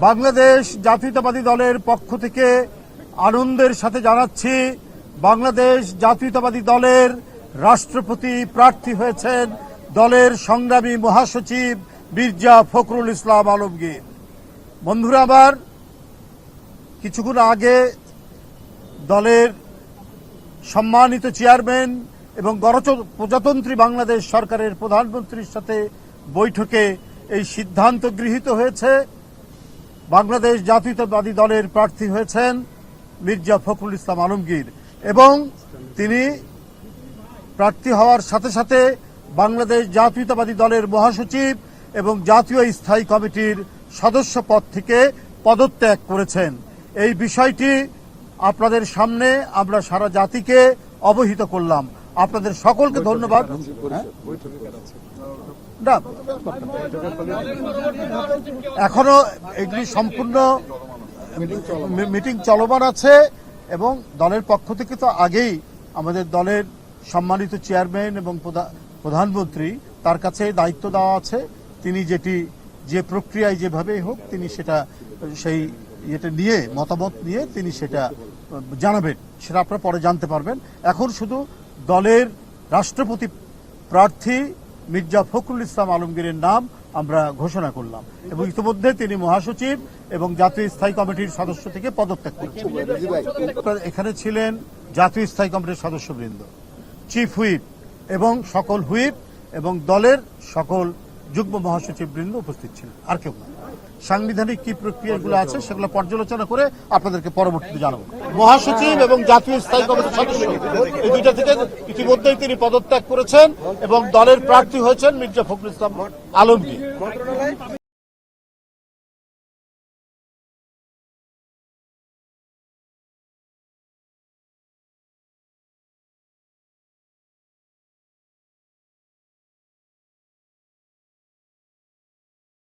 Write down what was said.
বাংলাদেশ জাতীয়তাবাদী দলের পক্ষ থেকে আনন্দের সাথে জানাচ্ছি, বাংলাদেশ জাতীয়তাবাদী দলের রাষ্ট্রপতি প্রার্থী হয়েছেন দলের সংগ্রামী মহাসচিব মির্জা ফখরুল ইসলাম আলমগীর। বন্ধুরা আমার, কিছুক্ষণ আগে দলের সম্মানিত চেয়ারম্যান এবং গণপ্রজাতন্ত্রী বাংলাদেশ সরকারের প্রধানমন্ত্রীর সাথে বৈঠকে এই সিদ্ধান্ত গৃহীত হয়েছে, বাংলাদেশ জাতীয়তাবাদী দলের প্রার্থী হয়েছেন মির্জা ফখরুল ইসলাম আলমগীর এবং তিনি প্রার্থী হওয়ার সাথে সাথে বাংলাদেশ জাতীয়তাবাদী দলের মহাসচিব এবং জাতীয় স্থায়ী কমিটির সদস্য পদ থেকে পদত্যাগ করেছেন। এই বিষয়টি আপনাদের সামনে আমরা সারা জাতিকে অবহিত করলাম। আপনাদের সকলকে ধন্যবাদ। না, এখনো এগুলি সম্পূর্ণ মিটিং চলমান আছে এবং দলের পক্ষ থেকে তো আগেই আমাদের দলের সম্মানিত চেয়ারম্যান এবং প্রধানমন্ত্রী তার কাছে দায়িত্ব দেওয়া আছে, তিনি যে প্রক্রিয়ায় যেভাবে হোক তিনি সেটা সেই এটা নিয়ে মতামত নিয়ে তিনি সেটা জানাবেন, সেটা আপনারা পরে জানতে পারবেন। এখন শুধু দলের রাষ্ট্রপতি প্রার্থী মির্জা ফখরুল ইসলাম আলমগীরের নাম আমরা ঘোষণা করলাম এবং ইতিমধ্যে তিনি মহাসচিব এবং জাতীয় স্থায়ী কমিটির সদস্য থেকে পদত্যাগ করেছেন। এখানে ছিলেন জাতীয় স্থায়ী কমিটির সদস্যবৃন্দ, চিফ হুইপ এবং সকল হুইপ এবং দলের সকল যুগ্ম মহাসচিববৃন্দ উপস্থিত ছিলেন, আর কেউ না। সাংবিধানিক কি প্রক্রিয়াগুলো আছে সেগুলো পর্যালোচনা করে আপনাদেরকে পরবর্তীতে জানাবো। মহাসচিব এবং জাতীয় স্থায়ী কমিটির সদস্য এই দুইটা থেকে ইতিমধ্যেই তিনি পদত্যাগ করেছেন এবং দলের প্রার্থী হয়েছেন মির্জা ফখরুল ইসলাম আলমগীর।